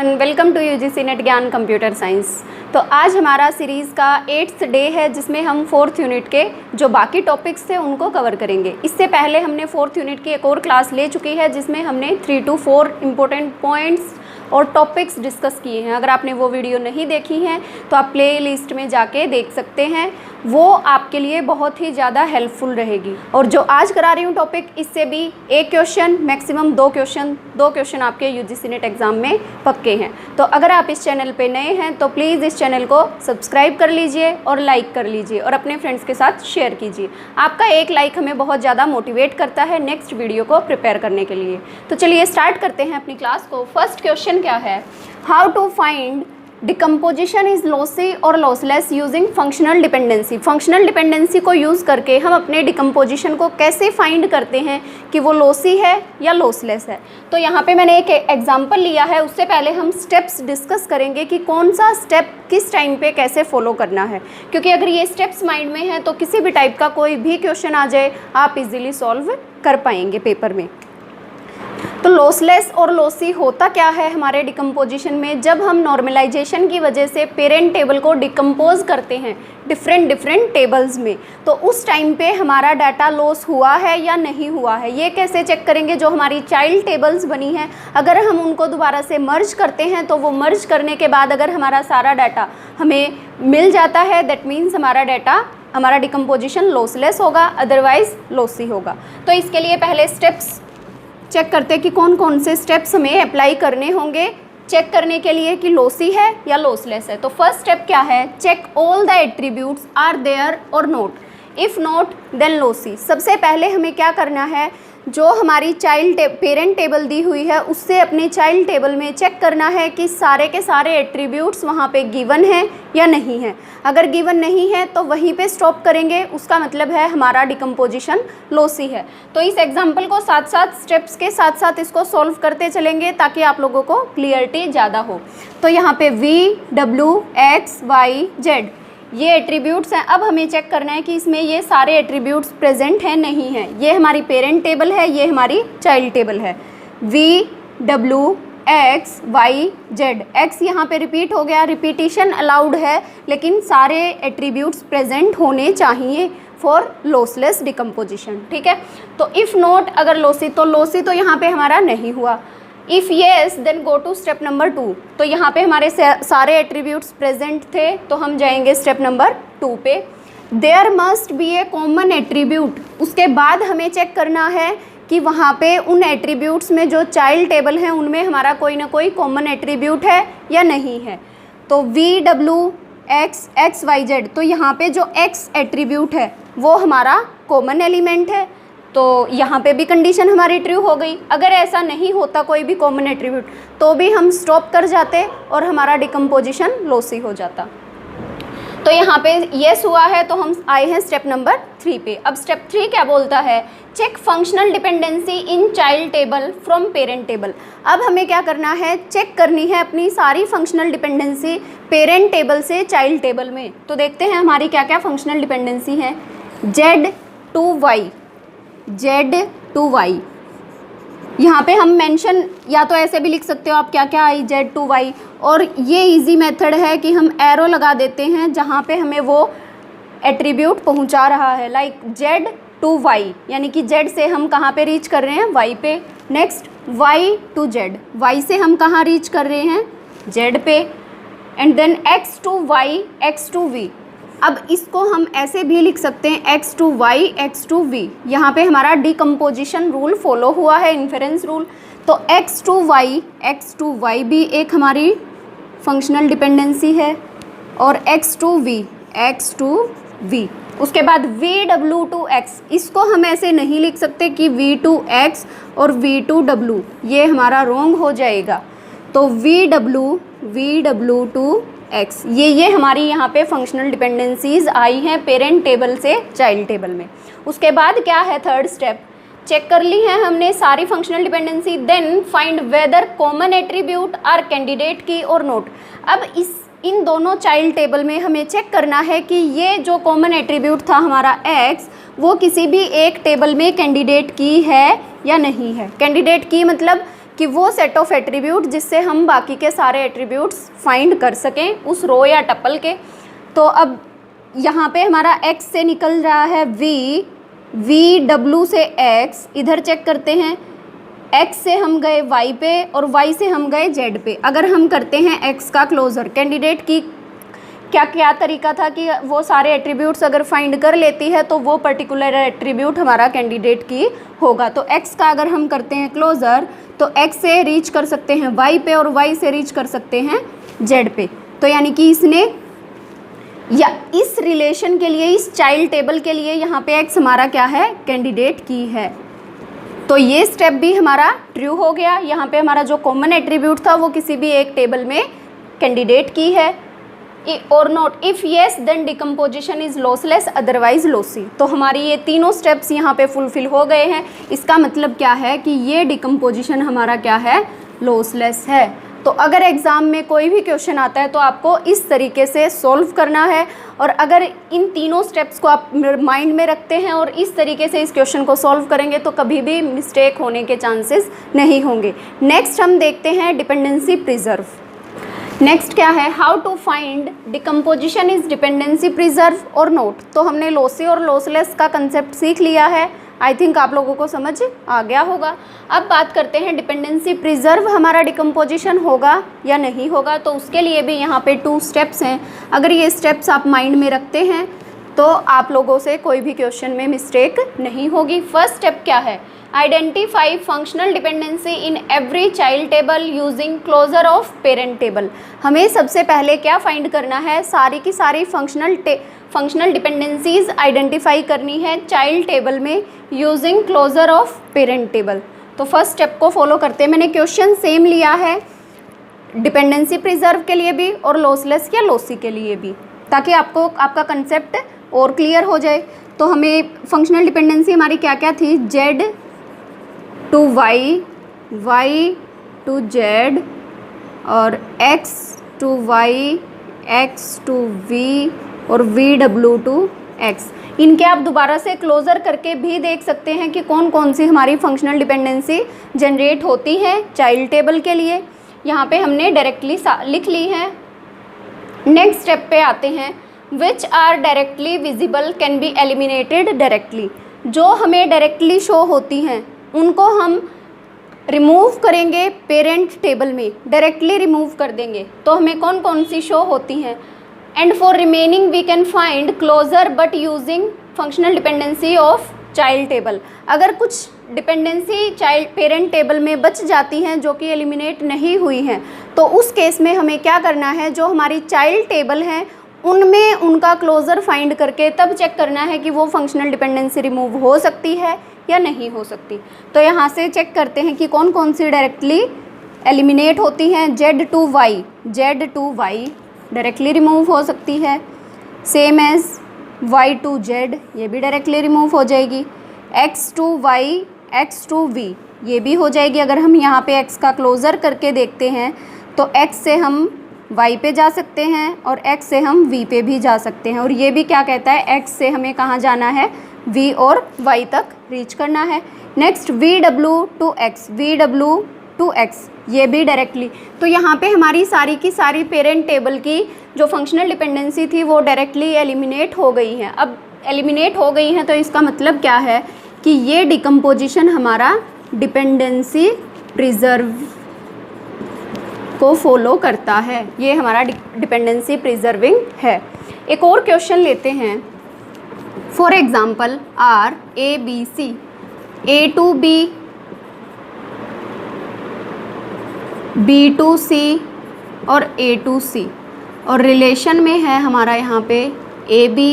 Everyone, welcome to UGC NET Gyan computer science. तो आज हमारा सीरीज़ का 8th डे है जिसमें हम 4th यूनिट के जो बाकी टॉपिक्स थे उनको कवर करेंगे। इससे पहले हमने 4th यूनिट की एक और क्लास ले चुकी है जिसमें हमने 3 to 4 इम्पोर्टेंट पॉइंट्स और टॉपिक्स डिस्कस किए हैं। अगर आपने वो वीडियो नहीं देखी हैं तो आप प्ले लिस्ट में जाके देख सकते हैं, वो आपके लिए बहुत ही ज़्यादा हेल्पफुल रहेगी। और जो आज करा रही हूँ टॉपिक, इससे भी एक क्वेश्चन मैक्सिमम दो क्वेश्चन आपके यूजीसी नेट एग्ज़ाम में पक्के हैं। तो अगर आप इस चैनल पे नए हैं तो प्लीज़ इस चैनल को सब्सक्राइब कर लीजिए और लाइक कर लीजिए और अपने फ्रेंड्स के साथ शेयर कीजिए। आपका एक लाइक हमें बहुत ज़्यादा मोटिवेट करता है नेक्स्ट वीडियो को प्रिपेयर करने के लिए। तो चलिए स्टार्ट करते हैं अपनी क्लास को। फर्स्ट क्वेश्चन क्या है, how to find decomposition is lossy और lossless using functional dependency. Functional dependency को यूज़ करके हम अपने डिकम्पोजिशन को कैसे फाइंड करते हैं कि वो लॉसी है या लॉसलेस है। तो यहाँ पे मैंने एक एग्जांपल लिया है, उससे पहले हम स्टेप्स डिस्कस करेंगे कि कौन सा स्टेप किस टाइम पे कैसे फॉलो करना है, क्योंकि अगर ये स्टेप्स माइंड में हैं तो किसी भी टाइप का कोई भी क्वेश्चन आ जाए आप इजीली सॉल्व कर पाएंगे पेपर में। तो लॉसलेस और लॉसी होता क्या है हमारे डिकम्पोजिशन में, जब हम नॉर्मलाइजेशन की वजह से पेरेंट टेबल को डिकम्पोज करते हैं डिफरेंट टेबल्स में, तो उस टाइम पे हमारा डाटा लॉस हुआ है या नहीं हुआ है। ये कैसे चेक करेंगे, जो हमारी चाइल्ड टेबल्स बनी हैं अगर हम उनको दोबारा से मर्ज करते हैं तो वो मर्ज करने के बाद अगर हमारा सारा डाटा हमें मिल जाता है, दैट मीन्स हमारा डिकम्पोजिशन लॉसलेस होगा, अदरवाइज लॉसी होगा। तो इसके लिए पहले स्टेप्स चेक करते हैं कि कौन कौन से स्टेप्स हमें अप्लाई करने होंगे चेक करने के लिए कि लॉसी है या लॉसलेस है। तो फर्स्ट स्टेप क्या है, check all the attributes are there और not, if not then lossy. सबसे पहले हमें क्या करना है, जो हमारी पेरेंट टेबल दी हुई है उससे अपने चाइल्ड टेबल में चेक करना है कि सारे के सारे एट्रीब्यूट्स वहाँ पे गिवन हैं या नहीं है। अगर गिवन नहीं है तो वहीं पे स्टॉप करेंगे, उसका मतलब है हमारा डिकम्पोजिशन लॉसी है। तो इस एग्जांपल को साथ साथ स्टेप्स के साथ साथ इसको सॉल्व करते चलेंगे ताकि आप लोगों को क्लियरिटी ज़्यादा हो। तो यहाँ पे V, W, X, Y, Z ये एट्रीब्यूट्स हैं। अब हमें चेक करना है कि इसमें ये सारे एट्रीब्यूट्स प्रेजेंट हैं नहीं हैं। ये हमारी पेरेंट टेबल है, ये हमारी चाइल्ड टेबल है। V, W, X, Y, Z। X यहाँ पे रिपीट हो गया, रिपीटिशन अलाउड है, लेकिन सारे एट्रीब्यूट्स प्रेजेंट होने चाहिए फॉर लॉसलेस डिकम्पोजिशन। ठीक है, तो इफ़ नॉट, अगर लॉसी तो लॉसी तो यहाँ पे हमारा नहीं हुआ। If yes then go to step number 2। तो यहाँ पे हमारे सारे एट्रीब्यूट्स प्रेजेंट थे तो हम जाएंगे स्टेप नंबर 2 पे। There must be a common attribute. उसके बाद हमें चेक करना है कि वहाँ पे उन एट्रीब्यूट्स में जो चाइल्ड टेबल हैं उनमें हमारा कोई ना कोई कॉमन एट्रीब्यूट है या नहीं है। तो V, W, X, Y, Z, तो यहाँ पे जो X एट्रीब्यूट है वो हमारा कॉमन एलिमेंट है, तो यहाँ पे भी कंडीशन हमारी ट्रू हो गई। अगर ऐसा नहीं होता कोई भी कॉमन एट्रीब्यूट तो भी हम स्टॉप कर जाते और हमारा डिकम्पोजिशन लॉसी हो जाता। तो यहाँ पे येस हुआ है तो हम आए हैं स्टेप नंबर 3 पे। अब स्टेप 3 क्या बोलता है, check functional dependency in child table from parent table. अब हमें क्या करना है, चेक करनी है अपनी सारी फंक्शनल डिपेंडेंसी पेरेंट टेबल से चाइल्ड टेबल में। तो देखते हैं हमारी क्या क्या फंक्शनल डिपेंडेंसी है। Z to Y, यहाँ पे हम मेंशन या तो ऐसे भी लिख सकते हो आप क्या क्या आई Z to Y, और ये इजी मेथड है कि हम एरो लगा देते हैं जहाँ पे हमें वो एट्रीब्यूट पहुँचा रहा है, लाइक Z to Y, यानी कि Z से हम कहाँ पे रीच कर रहे हैं, Y पे। Next Y to Z, Y से हम कहाँ रीच कर रहे हैं, Z पे। And then X to Y, X to V। अब इसको हम ऐसे भी लिख सकते हैं X to Y, X to V। यहाँ पे हमारा डिकम्पोजिशन रूल फॉलो हुआ है, इन्फेरेंस रूल। तो X to Y भी एक हमारी फंक्शनल डिपेंडेंसी है, और X to V। उसके बाद V, W to X, इसको हम ऐसे नहीं लिख सकते कि V to X और V to W, ये हमारा रॉन्ग हो जाएगा। तो V, W to X, ये हमारी यहाँ पे फंक्शनल डिपेंडेंसीज आई हैं पेरेंट टेबल से चाइल्ड टेबल में। उसके बाद क्या है, थर्ड स्टेप, चेक कर ली है हमने सारी functional dependency, then find whether common attribute are candidate key और नोट। अब इन दोनों चाइल्ड टेबल में हमें चेक करना है कि ये जो कॉमन एट्रीब्यूट था हमारा X, वो किसी भी एक टेबल में कैंडिडेट की है या नहीं है। कैंडिडेट की मतलब कि वो सेट ऑफ एट्रीब्यूट जिससे हम बाकी के सारे एट्रीब्यूट्स फाइंड कर सकें उस रो या टपल के। तो अब यहाँ पे हमारा x से निकल रहा है v w से x, इधर चेक करते हैं x से हम गए y पे और y से हम गए z पे। अगर हम करते हैं x का क्लोज़र, कैंडिडेट की क्या तरीका था कि वो सारे एट्रीब्यूट्स अगर फाइंड कर लेती है तो वो पर्टिकुलर एट्रीब्यूट हमारा कैंडिडेट की होगा। तो x का अगर हम करते हैं क्लोज़र तो x से रीच कर सकते हैं y पे और y से रीच कर सकते हैं z पे। तो यानी कि इसने या इस रिलेशन के लिए, इस चाइल्ड टेबल के लिए यहाँ पे x हमारा क्या है, कैंडिडेट की है। तो ये स्टेप भी हमारा ट्रू हो गया। यहाँ पे हमारा जो कॉमन एट्रीब्यूट था वो किसी भी एक टेबल में कैंडिडेट की है। और not, if yes then decomposition is lossless otherwise lossy. तो हमारी ये तीनों स्टेप्स यहाँ पे फुलफिल हो गए हैं। इसका मतलब क्या है कि ये डिकम्पोजिशन हमारा क्या है, लॉसलेस है। तो अगर एग्ज़ाम में कोई भी क्वेश्चन आता है तो आपको इस तरीके से सॉल्व करना है, और अगर इन तीनों स्टेप्स को आप माइंड में रखते हैं और इस तरीके से इस क्वेश्चन को सॉल्व करेंगे तो कभी भी मिस्टेक होने के चांसेस नहीं होंगे। नेक्स्ट हम देखते हैं डिपेंडेंसी प्रिजर्व। नेक्स्ट क्या है, how to find decomposition is dependency preserve और नोट। तो हमने लॉसी और लॉसलेस का कंसेप्ट सीख लिया है, आई थिंक आप लोगों को समझ आ गया होगा। अब बात करते हैं डिपेंडेंसी प्रिजर्व हमारा डिकम्पोजिशन होगा या नहीं होगा। तो उसके लिए भी यहाँ पे 2 स्टेप्स हैं। अगर ये स्टेप्स आप माइंड में रखते हैं तो आप लोगों से कोई भी क्वेश्चन में मिस्टेक नहीं होगी। फर्स्ट स्टेप क्या है, identify functional dependency in every child table using closure of parent table. हमें सबसे पहले क्या फाइंड करना है, सारी की सारी फंक्शनल डिपेंडेंसीज आइडेंटिफाई करनी है चाइल्ड टेबल में using closure of parent table. तो फर्स्ट स्टेप को फॉलो करते हैं। मैंने क्वेश्चन सेम लिया है डिपेंडेंसी प्रिजर्व के लिए भी और लॉसलेस या लॉसी के लिए भी, ताकि आपको आपका कंसेप्ट और क्लियर हो जाए। तो हमें फंक्शनल डिपेंडेंसी हमारी क्या क्या थी, z to y, y to z और x to y, x to v और vw टू x। इनके आप दोबारा से क्लोज़र करके भी देख सकते हैं कि कौन कौन सी हमारी फंक्शनल डिपेंडेंसी जनरेट होती है चाइल्ड टेबल के लिए। यहाँ पे हमने डायरेक्टली लिख ली है। नेक्स्ट स्टेप पे आते हैं, which are directly visible can be eliminated directly. जो हमें डायरेक्टली शो होती हैं उनको हम रिमूव करेंगे पेरेंट टेबल में, डायरेक्टली रिमूव कर देंगे। तो हमें कौन कौन सी शो होती हैं, and for remaining we can find closure but using functional dependency of child table. अगर कुछ डिपेंडेंसी चाइल्ड पेरेंट टेबल में बच जाती हैं जो कि एलिमिनेट नहीं हुई हैं, तो उस केस में हमें क्या करना है, जो हमारी चाइल्ड टेबल हैं उनमें उनका क्लोज़र फाइंड करके तब चेक करना है कि वो फंक्शनल डिपेंडेंसी रिमूव हो सकती है या नहीं हो सकती। तो यहाँ से चेक करते हैं कि कौन कौन सी डायरेक्टली एलिमिनेट होती हैं। z to y directly remove हो सकती है, same as y to z, ये भी डायरेक्टली रिमूव हो जाएगी। x to y, x to v, ये भी हो जाएगी। अगर हम यहाँ पे x का क्लोज़र करके देखते हैं तो x से हम y पे जा सकते हैं और x से हम v पे भी जा सकते हैं। और ये भी क्या कहता है, x से हमें कहाँ जाना है, v और y तक रीच करना है। नेक्स्ट vw टू x, ये भी डायरेक्टली। तो यहाँ पे हमारी सारी की सारी पेरेंट टेबल की जो फंक्शनल डिपेंडेंसी थी वो डायरेक्टली एलिमिनेट हो गई हैं। अब एलिमिनेट हो गई हैं तो इसका मतलब क्या है कि ये डिकम्पोजिशन हमारा डिपेंडेंसी प्रिजर्व को फॉलो करता है, ये हमारा डिपेंडेंसी प्रिजर्विंग है। एक और क्वेश्चन लेते हैं। For example R A B C, A to B, B to C और ए टू सी, और रिलेशन में है हमारा यहाँ पे A B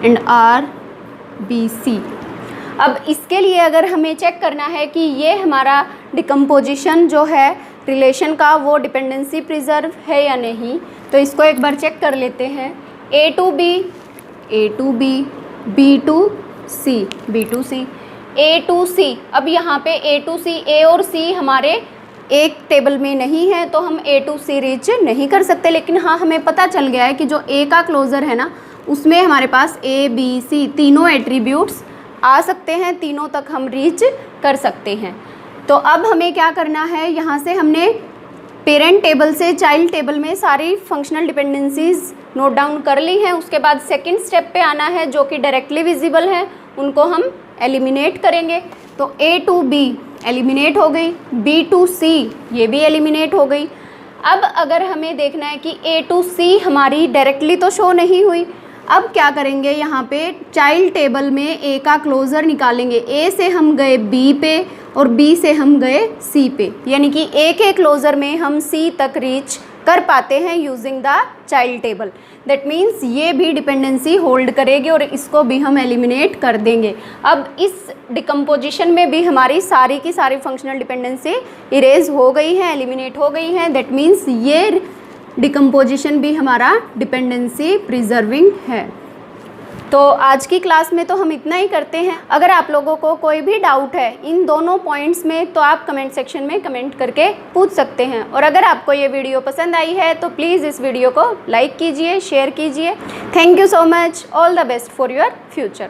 and R B C. अब इसके लिए अगर हमें चेक करना है कि ये हमारा डिकम्पोजिशन जो है रिलेशन का वो डिपेंडेंसी प्रिजर्व है या नहीं, तो इसको एक बार चेक कर लेते हैं। A to B, B to C, B to C, A to C. अब यहाँ पे ए टू सी, ए और सी हमारे एक टेबल में नहीं है तो हम ए टू सी रीच नहीं कर सकते। लेकिन हाँ, हमें पता चल गया है कि जो ए का क्लोज़र है ना उसमें हमारे पास ए बी सी तीनों एट्रीब्यूट्स आ सकते हैं, तीनों तक हम रीच कर सकते हैं। तो अब हमें क्या करना है, यहाँ से हमने पेरेंट टेबल से चाइल्ड टेबल में सारी फंक्शनल डिपेंडेंसीज नोट डाउन कर ली हैं। उसके बाद सेकंड स्टेप पे आना है, जो कि डायरेक्टली विजिबल है, उनको हम एलिमिनेट करेंगे। तो A to B एलिमिनेट हो गई, B to C ये भी एलिमिनेट हो गई। अब अगर हमें देखना है कि A to C हमारी डायरेक्टली तो शो नहीं हुई, अब क्या करेंगे, यहाँ पे चाइल्ड टेबल में A का क्लोज़र निकालेंगे। A से हम गए B पे और B से हम गए C पे, यानी कि A के क्लोज़र में हम C तक रीच कर पाते हैं using the child table. That means ये भी डिपेंडेंसी होल्ड करेगी और इसको भी हम एलिमिनेट कर देंगे। अब इस डिकम्पोजिशन में भी हमारी सारी की सारी फंक्शनल डिपेंडेंसी इरेज हो गई है, एलिमिनेट हो गई है। दैट मीन्स ये डिकम्पोजिशन भी हमारा डिपेंडेंसी प्रिजर्विंग है। तो आज की क्लास में तो हम इतना ही करते हैं। अगर आप लोगों को कोई भी डाउट है इन दोनों पॉइंट्स में, तो आप कमेंट सेक्शन में कमेंट करके पूछ सकते हैं। और अगर आपको ये वीडियो पसंद आई है तो प्लीज़ इस वीडियो को लाइक कीजिए, शेयर कीजिए। Thank you so much. All the best for your future.